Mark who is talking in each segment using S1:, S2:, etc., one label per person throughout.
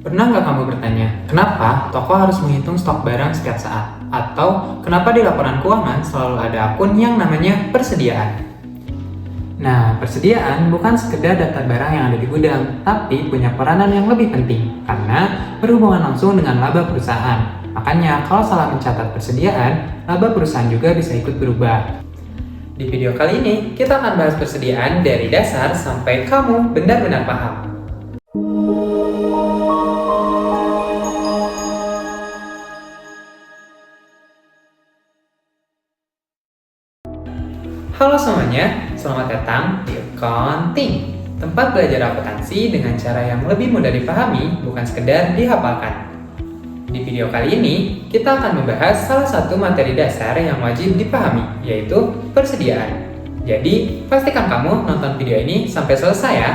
S1: Pernah nggak kamu bertanya, kenapa toko harus menghitung stok barang setiap saat? Atau kenapa di laporan keuangan selalu ada akun yang namanya persediaan? Nah, persediaan bukan sekedar daftar barang yang ada di gudang, tapi punya peranan yang lebih penting, karena berhubungan langsung dengan laba perusahaan. Makanya, kalau salah mencatat persediaan, laba perusahaan juga bisa ikut berubah. Di video kali ini, kita akan bahas persediaan dari dasar sampai kamu benar-benar paham. Halo semuanya, selamat datang di Accounting, tempat belajar akuntansi dengan cara yang lebih mudah dipahami, bukan sekedar dihafalkan. Di video kali ini, kita akan membahas salah satu materi dasar yang wajib dipahami, yaitu persediaan. Jadi, pastikan kamu nonton video ini sampai selesai ya.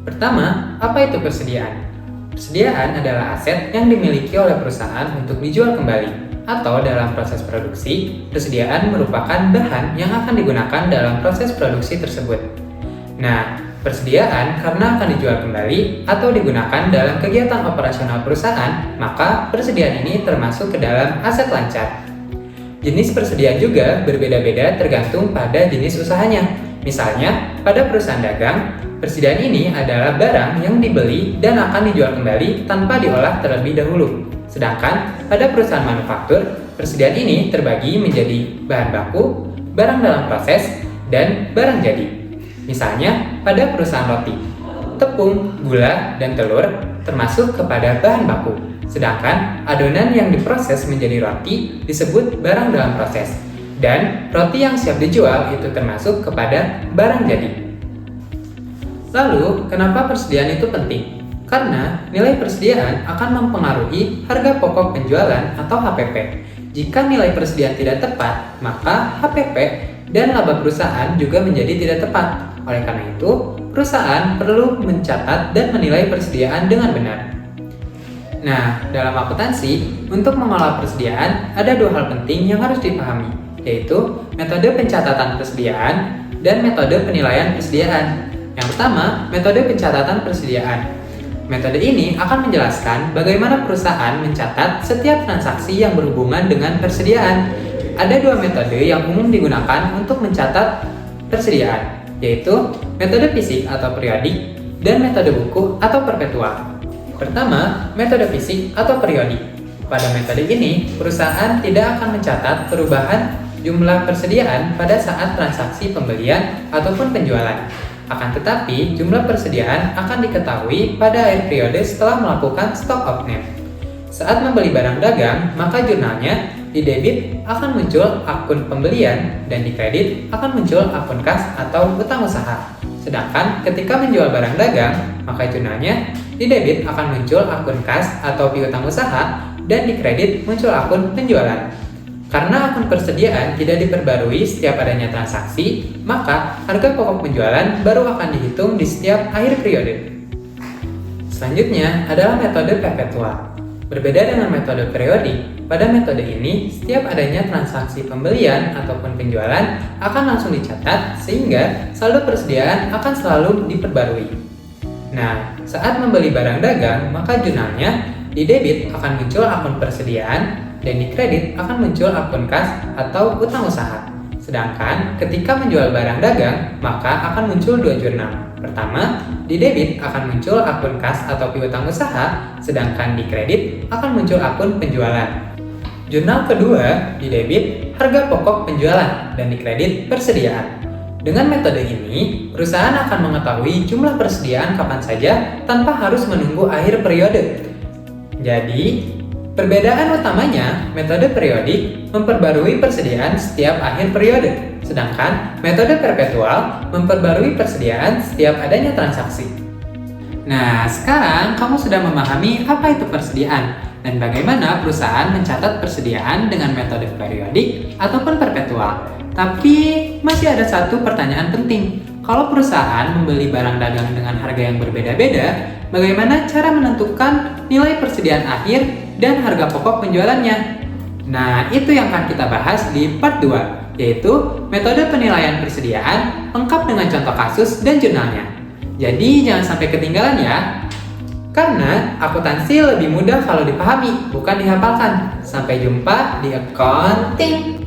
S1: Pertama, apa itu persediaan? Persediaan adalah aset yang dimiliki oleh perusahaan untuk dijual kembali. Atau dalam proses produksi, persediaan merupakan bahan yang akan digunakan dalam proses produksi tersebut. Nah, persediaan karena akan dijual kembali atau digunakan dalam kegiatan operasional perusahaan, maka persediaan ini termasuk ke dalam aset lancar. Jenis persediaan juga berbeda-beda tergantung pada jenis usahanya. Misalnya, pada perusahaan dagang, persediaan ini adalah barang yang dibeli dan akan dijual kembali tanpa diolah terlebih dahulu. Sedangkan pada perusahaan manufaktur, persediaan ini terbagi menjadi bahan baku, barang dalam proses, dan barang jadi. Misalnya, pada perusahaan roti, tepung, gula, dan telur termasuk kepada bahan baku. Sedangkan adonan yang diproses menjadi roti disebut barang dalam proses. Dan roti yang siap dijual itu termasuk kepada barang jadi. Lalu, kenapa persediaan itu penting? Karena nilai persediaan akan mempengaruhi harga pokok penjualan atau HPP. Jika nilai persediaan tidak tepat, maka HPP dan laba perusahaan juga menjadi tidak tepat. Oleh karena itu, perusahaan perlu mencatat dan menilai persediaan dengan benar. Nah, dalam akuntansi, untuk mengolah persediaan, ada dua hal penting yang harus dipahami, yaitu metode pencatatan persediaan dan metode penilaian persediaan. Yang pertama, metode pencatatan persediaan. Metode ini akan menjelaskan bagaimana perusahaan mencatat setiap transaksi yang berhubungan dengan persediaan. Ada dua metode yang umum digunakan untuk mencatat persediaan, yaitu metode fisik atau periodik dan metode buku atau perpetual. Pertama, metode fisik atau periodik. Pada metode ini, perusahaan tidak akan mencatat perubahan jumlah persediaan pada saat transaksi pembelian ataupun penjualan. Akan tetapi, jumlah persediaan akan diketahui pada akhir periode setelah melakukan stock of name. Saat membeli barang dagang, maka jurnalnya di debit akan muncul akun pembelian dan di kredit akan muncul akun kas atau utang usaha. Sedangkan ketika menjual barang dagang, maka jurnalnya di debit akan muncul akun kas atau piutang usaha dan di kredit muncul akun penjualan. Karena akun persediaan tidak diperbarui setiap adanya transaksi, maka harga pokok penjualan baru akan dihitung di setiap akhir periode. Selanjutnya adalah metode perpetual. Berbeda dengan metode periodik, pada metode ini setiap adanya transaksi pembelian ataupun penjualan akan langsung dicatat sehingga saldo persediaan akan selalu diperbarui. Nah, saat membeli barang dagang, maka jurnalnya di debit akan muncul akun persediaan dan di kredit akan muncul akun kas atau utang usaha. Sedangkan ketika menjual barang dagang, maka akan muncul dua jurnal. Pertama, di debit akan muncul akun kas atau piutang usaha, sedangkan di kredit akan muncul akun penjualan. Jurnal kedua, di debit harga pokok penjualan dan di kredit persediaan. Dengan metode ini, perusahaan akan mengetahui jumlah persediaan kapan saja tanpa harus menunggu akhir periode. Jadi, perbedaan utamanya, metode periodik memperbarui persediaan setiap akhir periode, sedangkan metode perpetual memperbarui persediaan setiap adanya transaksi. Nah, sekarang kamu sudah memahami apa itu persediaan dan bagaimana perusahaan mencatat persediaan dengan metode periodik ataupun perpetual. Tapi, masih ada satu pertanyaan penting. Kalau perusahaan membeli barang dagang dengan harga yang berbeda-beda, bagaimana cara menentukan nilai persediaan akhir dan harga pokok penjualannya? Nah, itu yang akan kita bahas di part 2, yaitu metode penilaian persediaan lengkap dengan contoh kasus dan jurnalnya. Jadi, jangan sampai ketinggalan ya. Karena akuntansi lebih mudah kalau dipahami, bukan dihafalkan. Sampai jumpa di accounting.